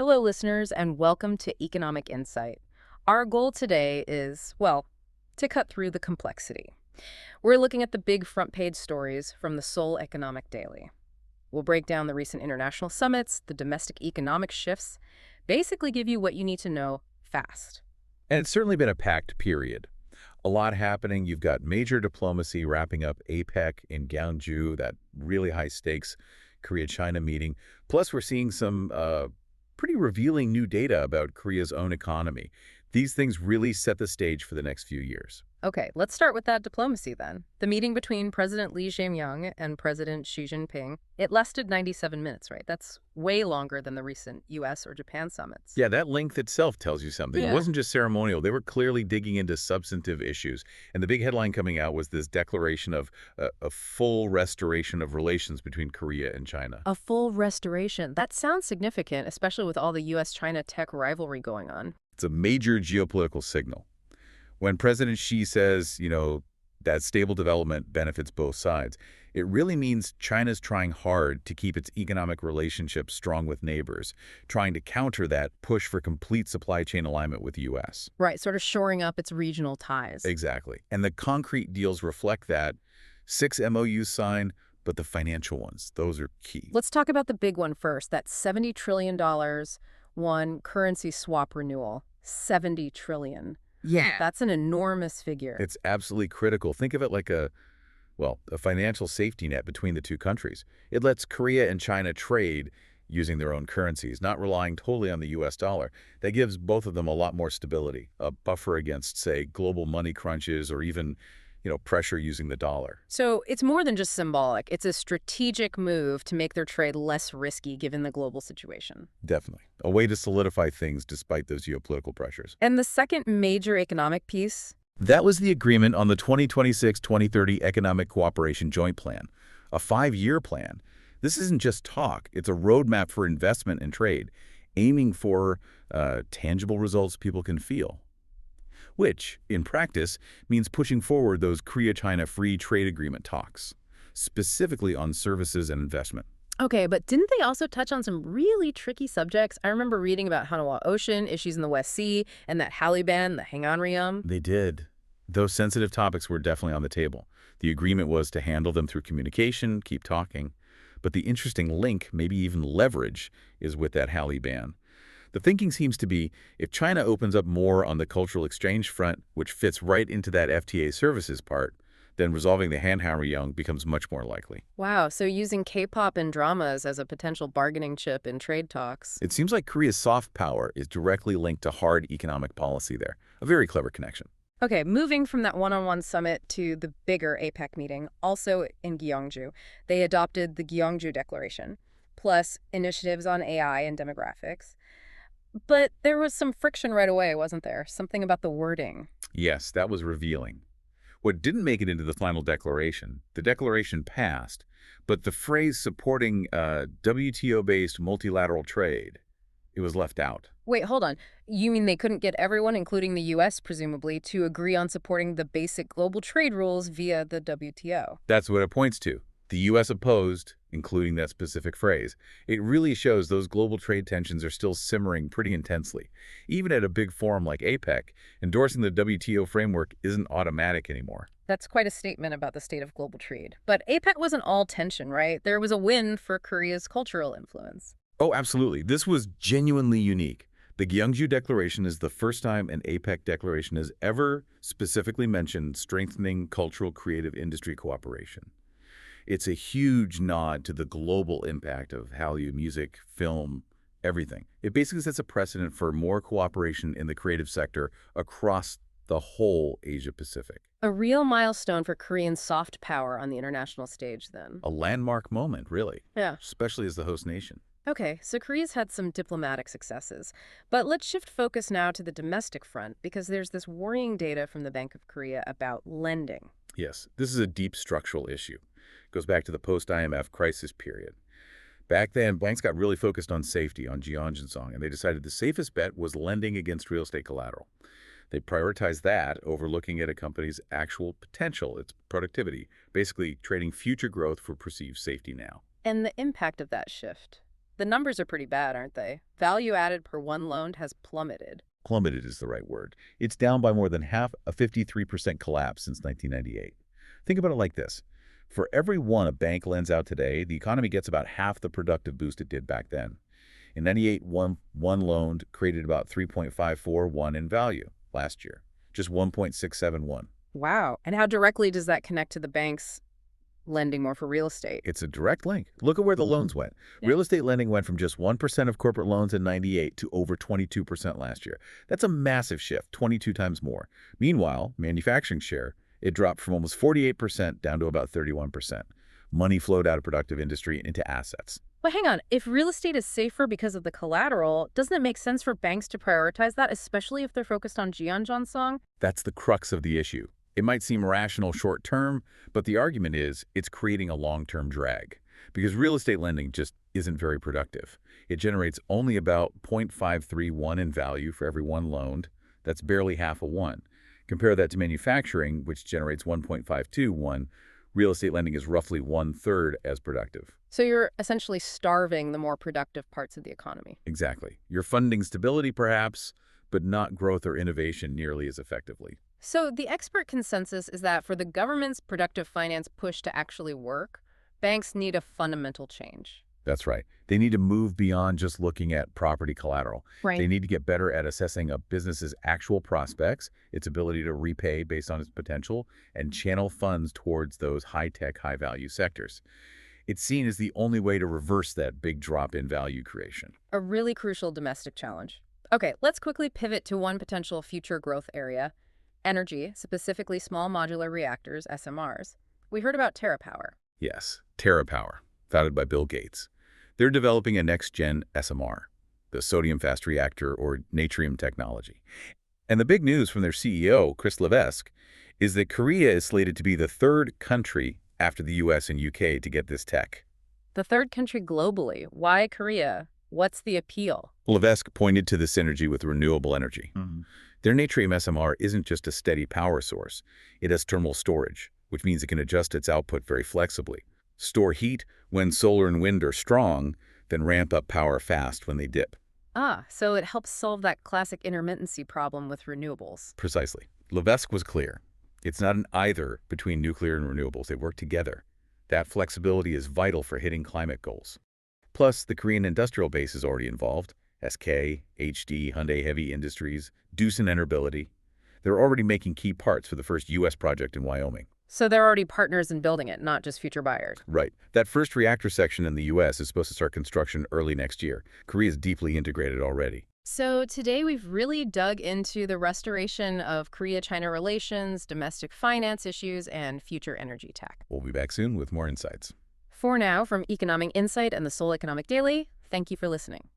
Hello, listeners, and welcome to Economic Insight. Our goal today is, well, to cut through the complexity. We're looking at the big front page stories from the Seoul Economic Daily. We'll break down the recent international summits, the domestic economic shifts, basically give you what you need to know fast. And it's certainly been a packed period. A lot happening. You've got major diplomacy wrapping up APEC in Gwangju, that really high stakes Korea-China meeting. Plus, we're seeing some pretty revealing new data about Korea's own economy. These things really set the stage for the next few years. Okay, let's start with that diplomacy then. The meeting between President Lee Jae-myung and President Xi Jinping, it lasted 97 minutes, right? That's way longer than the recent US or Japan summits. Yeah, that length itself tells you something. It Yeah. wasn't just ceremonial. They were clearly digging into substantive issues. And the big headline coming out was this declaration of a full restoration of relations between Korea and China. A full restoration. That sounds significant, especially with all the US-China tech rivalry going on. It's a major geopolitical signal. When President Xi says, that stable development benefits both sides, it really means China's trying hard to keep its economic relationships strong with neighbors, trying to counter that push for complete supply chain alignment with the U.S. Right, sort of shoring up its regional ties. Exactly. And the concrete deals reflect that. 6 MOUs signed, but the financial ones, those are key. Let's talk about the big one first, that $70 trillion one currency swap renewal. $70 trillion. Yeah. That's an enormous figure. It's absolutely critical. Think of it like a financial safety net between the two countries. It lets Korea and China trade using their own currencies, not relying totally on the U.S. dollar. That gives both of them a lot more stability, a buffer against, say, global money crunches or even, pressure using the dollar. So it's more than just symbolic. It's a strategic move to make their trade less risky given the global situation. Definitely. A way to solidify things despite those geopolitical pressures. And the second major economic piece? That was the agreement on the 2026-2030 Economic Cooperation Joint Plan, a 5-year plan. This isn't just talk. It's a roadmap for investment and trade, aiming for tangible results people can feel, which, in practice, means pushing forward those Korea-China free trade agreement talks, specifically on services and investment. Okay, but didn't they also touch on some really tricky subjects? I remember reading about Hanwha Ocean, issues in the West Sea, and that Halley ban, the Hanghanryum. They did. Those sensitive topics were definitely on the table. The agreement was to handle them through communication, keep talking. But the interesting link, maybe even leverage, is with that Halley ban. The thinking seems to be, if China opens up more on the cultural exchange front, which fits right into that FTA services part, then resolving the Hanghanryum becomes much more likely. Wow, so using K-pop and dramas as a potential bargaining chip in trade talks. It seems like Korea's soft power is directly linked to hard economic policy there. A very clever connection. Okay, moving from that one-on-one summit to the bigger APEC meeting, also in Gyeongju, they adopted the Gyeongju Declaration, plus initiatives on AI and demographics. But there was some friction right away, wasn't there? Something about the wording. Yes, that was revealing. What didn't make it into the final declaration, the declaration passed, but the phrase supporting WTO-based multilateral trade, it was left out. Wait, hold on. You mean they couldn't get everyone, including the U.S., presumably, to agree on supporting the basic global trade rules via the WTO? That's what it points to. The U.S. opposed, including that specific phrase. It really shows those global trade tensions are still simmering pretty intensely. Even at a big forum like APEC, endorsing the WTO framework isn't automatic anymore. That's quite a statement about the state of global trade. But APEC wasn't all tension, right? There was a win for Korea's cultural influence. Oh, absolutely. This was genuinely unique. The Gyeongju Declaration is the first time an APEC declaration has ever specifically mentioned strengthening cultural creative industry cooperation. It's a huge nod to the global impact of Hallyu music, film, everything. It basically sets a precedent for more cooperation in the creative sector across the whole Asia-Pacific. A real milestone for Korean soft power on the international stage, then. A landmark moment, really, Yeah. especially as the host nation. Okay, so Korea's had some diplomatic successes. But let's shift focus now to the domestic front, because there's this worrying data from the Bank of Korea about lending. Yes, this is a deep structural issue. It goes back to the post-IMF crisis period. Back then, banks got really focused on safety, on Jeongeonsong, and they decided the safest bet was lending against real estate collateral. They prioritized that over looking at a company's actual potential, its productivity, basically trading future growth for perceived safety now. And the impact of that shift. The numbers are pretty bad, aren't they? Value added per one loan has plummeted. Plummeted is the right word. It's down by more than half, a 53% collapse since 1998. Think about it like this. For every one a bank lends out today, the economy gets about half the productive boost it did back then. In 98, one loaned created about 3.541 in value last year, just 1.671. Wow. And how directly does that connect to the banks lending more for real estate? It's a direct link. Look at where the loans went. Yeah. Real estate lending went from just 1% of corporate loans in 98 to over 22% last year. That's a massive shift, 22 times more. Meanwhile, manufacturing share, it dropped from almost 48% down to about 31%. Money flowed out of productive industry into assets. But hang on, if real estate is safer because of the collateral, doesn't it make sense for banks to prioritize that, especially if they're focused on Jianzhansong? That's the crux of the issue. It might seem rational short term, but the argument is it's creating a long-term drag because real estate lending just isn't very productive. It generates only about 0.531 in value for every one loaned. That's barely half a one. Compare that to manufacturing, which generates 1.521. Real estate lending is roughly one-third as productive. So you're essentially starving the more productive parts of the economy. Exactly. You're funding stability, perhaps, but not growth or innovation nearly as effectively. So the expert consensus is that for the government's productive finance push to actually work, banks need a fundamental change. That's right. They need to move beyond just looking at property collateral. Right. They need to get better at assessing a business's actual prospects, its ability to repay based on its potential, and channel funds towards those high-tech, high-value sectors. It's seen as the only way to reverse that big drop in value creation. A really crucial domestic challenge. Okay, let's quickly pivot to one potential future growth area, energy, specifically small modular reactors, SMRs. We heard about TerraPower. Yes, TerraPower, founded by Bill Gates. They're developing a next-gen SMR, the sodium fast reactor or natrium technology. And the big news from their CEO, Chris Levesque, is that Korea is slated to be the third country after the US and UK to get this tech. The third country globally. Why Korea? What's the appeal? Levesque pointed to the synergy with renewable energy. Their natrium SMR isn't just a steady power source. It has thermal storage, which means it can adjust its output very flexibly. Store heat when solar and wind are strong, then ramp up power fast when they dip. Ah, so it helps solve that classic intermittency problem with renewables. Precisely. Levesque was clear. It's not an either between nuclear and renewables. They work together. That flexibility is vital for hitting climate goals. Plus, the Korean industrial base is already involved. SK, HD, Hyundai Heavy Industries, Doosan Enerbility. They're already making key parts for the first U.S. project in Wyoming. So they're already partners in building it, not just future buyers. Right. That first reactor section in the U.S. is supposed to start construction early next year. Korea is deeply integrated already. So today we've really dug into the restoration of Korea-China relations, domestic finance issues, and future energy tech. We'll be back soon with more insights. For now, from Economic Insight and the Seoul Economic Daily, thank you for listening.